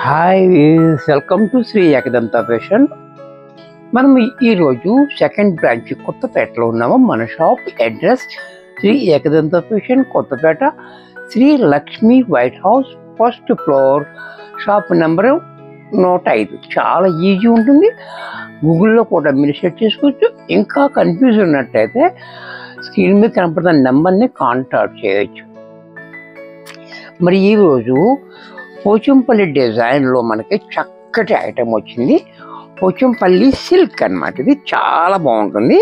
Hi, welcome to Shri Ekadanta fashion. మనం ఈరోజు second branch కొత్తపేటలో ఉన్నాము. మన shop address Shri Ekadanta fashion, Kothapeta, Shri Lakshmi white house, first floor, shop number 105. చాలా ఈజీ ఉంటుంది. గూగుల్లో కూడా మీరు సెర్చ్ చేసుకోవచ్చు. ఇంకా కన్ఫ్యూజ్ ఉన్నట్టయితే స్క్రీన్ మీద కనపడుతున్న నెంబర్ని కాంటాక్ట్ చేయవచ్చు. మరి ఈరోజు పోచంపల్లి డిజైన్లో మనకి చక్కటి ఐటమ్ వచ్చింది. పోచంపల్లి సిల్క్ అన్నమాట. ఇది చాలా బాగుంటుంది.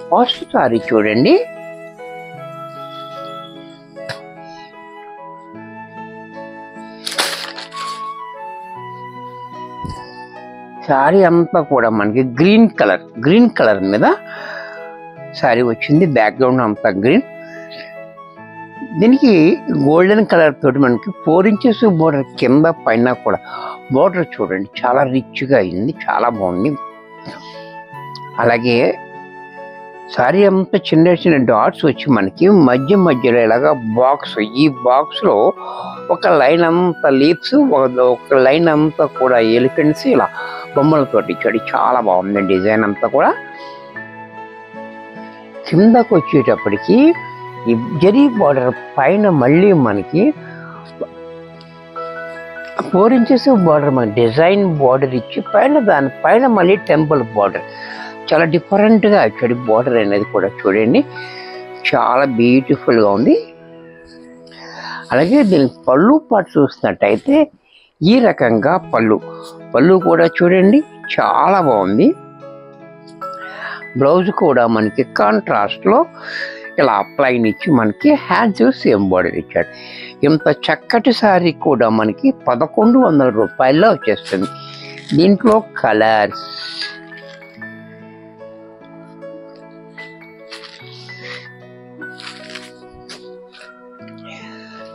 ఫస్ట్ సారీ చూడండి. సారీ అంతా కూడా మనకి గ్రీన్ కలర్ మీద సారీ వచ్చింది. బ్యాక్గ్రౌండ్ అంతా గ్రీన్. దీనికి గోల్డెన్ కలర్ తోటి మనకి 4 inches బోర్డర్, కింద పైన కూడా బోర్డర్ చూడండి, చాలా రిచ్గా అయింది, చాలా బాగుంది. అలాగే సారీ అంతా చిన్న చిన్న డాట్స్ వచ్చి మనకి మధ్యలో ఇలాగా బాక్స్, ఈ బాక్స్లో ఒక లైన్ అంతా లీవ్స్, ఒక లైన్ అంతా కూడా ఎలిఫెంట్స్, ఇలా బొమ్మలతోటి ఇచ్చాడు. చాలా బాగుంది డిజైన్ అంతా కూడా. కిందకు వచ్చేటప్పటికి ఈ జరీ బార్డర్ పైన మళ్ళీ మనకి 4 inches బార్డర్, మన డిజైన్ బార్డర్ ఇచ్చి దానిపైన మళ్ళీ టెంపుల్ బార్డర్, చాలా డిఫరెంట్గా ఇచ్చాడు. బార్డర్ అనేది కూడా చూడండి, చాలా బ్యూటిఫుల్గా ఉంది. అలాగే దీని పళ్ళు పాటు చూసినట్టయితే ఈ రకంగా పళ్ళు కూడా చూడండి, చాలా బాగుంది. బ్లౌజ్ కూడా మనకి కాంట్రాస్ట్లో ఇలా ప్లైన్ ఇచ్చి మనకి హ్యాండ్స్ సేమ్ బార్డర్ ఇచ్చాడు. ఇంత చక్కటి సారీ కూడా మనకి 1100 రూపాయల్లో వచ్చేస్తుంది. దీంట్లో కలర్స్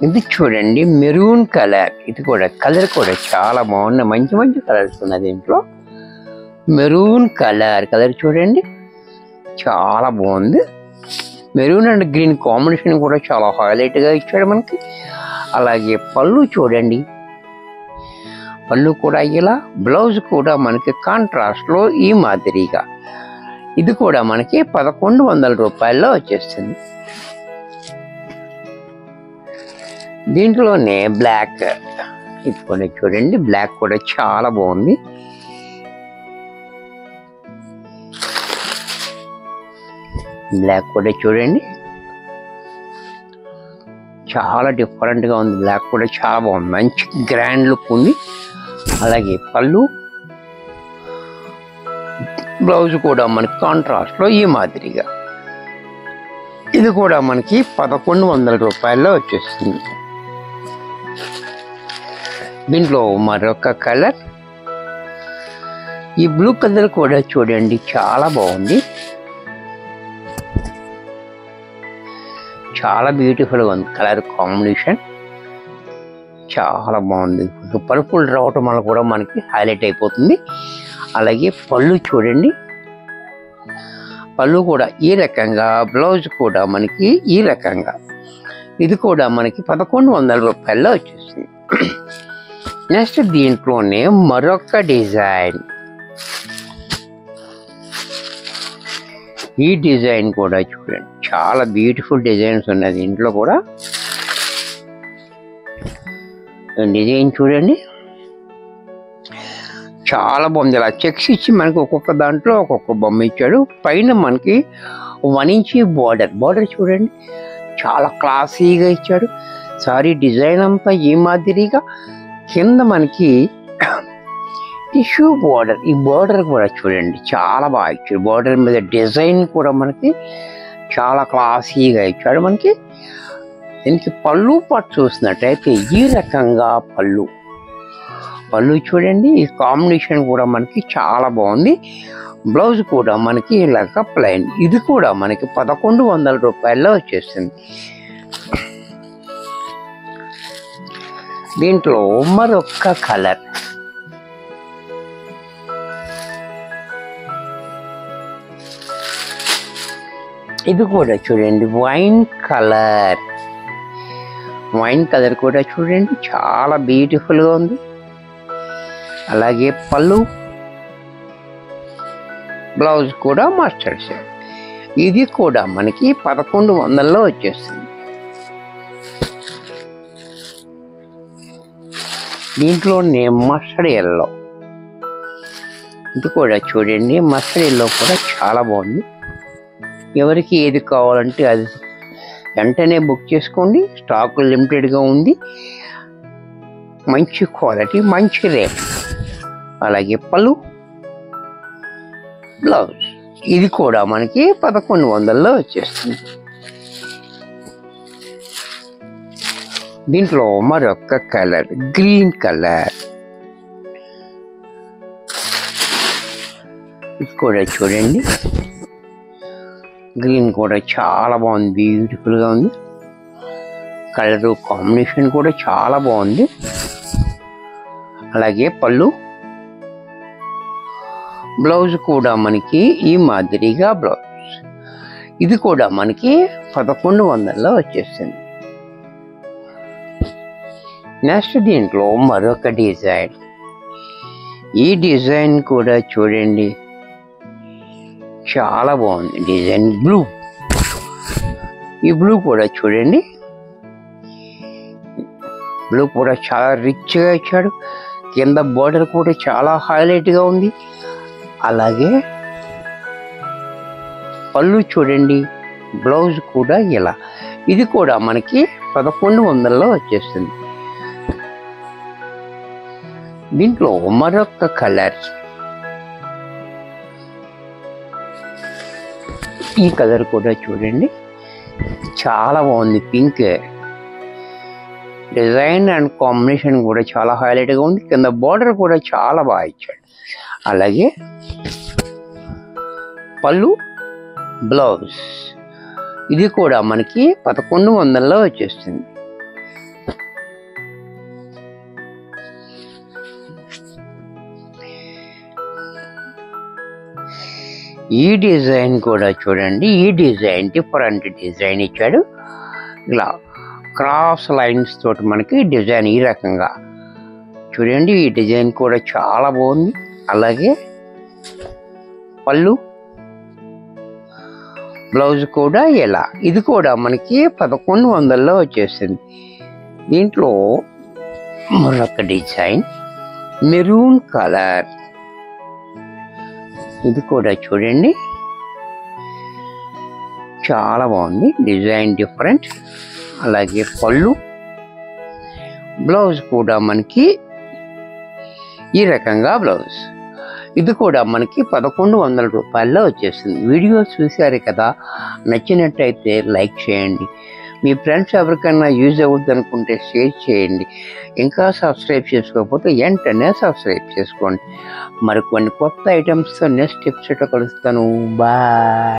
ఇది చూడండి, మెరూన్ కలర్. ఇది కూడా కలర్ కూడా చాలా బాగుంది. మంచి కలర్స్ ఉన్నాయి దీంట్లో. మెరూన్ కలర్ చూడండి, చాలా బాగుంది. మెరూన్ అండ్ గ్రీన్ కాంబినేషన్ కూడా చాలా హైలైట్గా ఇచ్చాడు మనకి. అలాగే పళ్ళు చూడండి, పళ్ళు కూడా ఇలా, బ్లౌజ్ కూడా మనకి కాంట్రాస్ట్లో ఈ మాదిరిగా. ఇది కూడా మనకి 1100 రూపాయల్లో వచ్చేస్తుంది. దీంట్లోనే బ్లాక్, ఇది కూడా చూడండి, బ్లాక్ కూడా చాలా బాగుంది. బ్లాక్ కూడా చూడండి, చాలా డిఫరెంట్గా ఉంది. బ్లాక్ కూడా చాలా బాగుంది, మంచి గ్రాండ్ లుక్ ఉంది. అలాగే పళ్ళు, బ్లౌజ్ కూడా మనకి కాంట్రాస్ట్లో ఈ మాదిరిగా. ఇది కూడా మనకి 1100 రూపాయల్లో వచ్చేస్తుంది. దీంట్లో మరొక కలర్, ఈ బ్లూ కలర్ కూడా చూడండి, చాలా బాగుంది, చాలా బ్యూటిఫుల్గా ఉంది. కలర్ కాంబినేషన్ చాలా బాగుంది. పర్పుల్ రావటం వల్ల కూడా మనకి హైలైట్ అయిపోతుంది. అలాగే పళ్ళు చూడండి, పళ్ళు కూడా ఈ రకంగా, బ్లౌజ్ కూడా మనకి ఈ రకంగా. ఇది కూడా మనకి 1100 రూపాయల్లో వచ్చేస్తుంది. నెక్స్ట్ దీంట్లోనే మరొక డిజైన్. ఈ డిజైన్ కూడా చూడండి, చాలా బ్యూటిఫుల్ డిజైన్స్ ఉన్నాయి దీంట్లో కూడా. డిజైన్ చూడండి, చాలా బాగుంది. ఇలా చెక్స్ ఇచ్చి మనకి ఒక్కొక్క దాంట్లో ఒక్కొక్క బొమ్మ ఇచ్చాడు. పైన మనకి 1 inch బార్డర్ చూడండి, చాలా క్లాసీగా ఇచ్చాడు. సారీ డిజైన్ అంతా ఈ మాదిరిగా. కింద మనకి టిష్యూ బార్డర్, ఈ బార్డర్ కూడా చూడండి, చాలా బాగా ఇచ్చాడు. బార్డర్ మీద డిజైన్ కూడా మనకి చాలా క్లాసీగా ఇచ్చాడు మనకి. దీనికి పళ్ళు పాటు చూసినట్టయితే ఈ రకంగా పళ్ళు చూడండి, ఈ కాంబినేషన్ కూడా మనకి చాలా బాగుంది. బ్లౌజ్ కూడా మనకి ఇలాగ ప్లైన్. ఇది కూడా మనకి 1100 రూపాయల్లో వచ్చేస్తుంది. దీంట్లో మరొక కలర్, ఇది కూడా చూడండి, వైన్ కలర్. వైన్ కలర్ కూడా చూడండి చాలా బ్యూటిఫుల్గా ఉంది. అలాగే పళ్ళు, బ్లౌజ్ కూడా మస్టర్డ్ షేడ్. ఇది కూడా మనకి 1100లో వచ్చేస్తుంది. దీంట్లోనే మస్టర్డ్ ఎల్లో, ఇది కూడా చూడండి మస్టర్డ్ ఎల్లో కూడా చాలా బాగుంది. ఎవరికి ఏది కావాలంటే అది వెంటనే బుక్ చేసుకోండి. స్టాక్ లిమిటెడ్గా ఉంది. మంచి క్వాలిటీ, మంచి రేట్. అలాగే పళ్ళు, బ్లౌజ్ ఇది కూడా మనకి 1100లో వచ్చేస్తుంది. దీంట్లో మరొక కలర్ గ్రీన్ కలర్, ఇది కూడా చూడండి గ్రీన్ కూడా చాలా బాగుంది, బ్యూటిఫుల్గా ఉంది. కలర్ కాంబినేషన్ కూడా చాలా బాగుంది. అలాగే పళ్ళు, బ్లౌజ్ కూడా మనకి ఈ మాదిరిగా బ్లౌజ్, ఇది కూడా మనకి 1100లో వచ్చేస్తుంది. నెక్స్ట్ దీంట్లో మరొక డిజైన్, ఈ డిజైన్ కూడా చూడండి చాలా బాగుంది. డిజైన్ బ్లూ, ఈ బ్లూ కూడా చూడండి, బ్లూ కూడా చాలా రిచ్గా ఇచ్చాడు. కింద బోర్డర్ కూడా చాలా హైలైట్గా ఉంది. అలాగే పళ్ళు చూడండి, బ్లౌజ్ కూడా ఇలా, ఇది కూడా మనకి 1100లో వచ్చేస్తుంది. దీంట్లో మరొక కలర్, ఈ కలర్ కూడా చూడండి చాలా బాగుంది. పింక్ డిజైన్ అండ్ కాంబినేషన్ కూడా చాలా హైలైట్గా ఉంది. కింద బార్డర్ కూడా చాలా బాగా ఇచ్చాడు. అలాగే పళ్ళు, బ్లౌజ్ ఇది కూడా మనకి 1100లో వచ్చేస్తుంది. ఈ డిజైన్ కూడా చూడండి, ఈ డిజైన్ డిఫరెంట్ డిజైన్ ఇచ్చాడు. ఇలా క్రాస్ లైన్స్ తోటి మనకి డిజైన్ ఈ రకంగా చూడండి. ఈ డిజైన్ కూడా చాలా బాగుంది. అలాగే పళ్ళు, బ్లౌజ్ కూడా ఇలా, ఇది కూడా మనకి 1100లో వచ్చేస్తుంది. దీంట్లో మరొక డిజైన్ మెరూన్ కలర్, ఇది కూడా చూడండి చాలా బాగుంది. Design different. అలాగే పళ్ళు, బ్లౌజ్ కూడా మనకి ఈ రకంగా బ్లౌజ్, ఇది కూడా మనకి 1100 రూపాయల్లో వచ్చేస్తుంది. వీడియో చూశారు కదా, నచ్చినట్టయితే లైక్ చేయండి. మీ ఫ్రెండ్స్ ఎవరికైనా యూజ్ అవుద్ది అనుకుంటే షేర్ చేయండి. ఇంకా సబ్స్క్రైబ్ చేసుకోకపోతే వెంటనే సబ్స్క్రైబ్ చేసుకోండి. మరికొన్ని కొత్త ఐటమ్స్తో నెక్స్ట్ ఎపిసోడ్లో కలుస్తాను. బాయ్.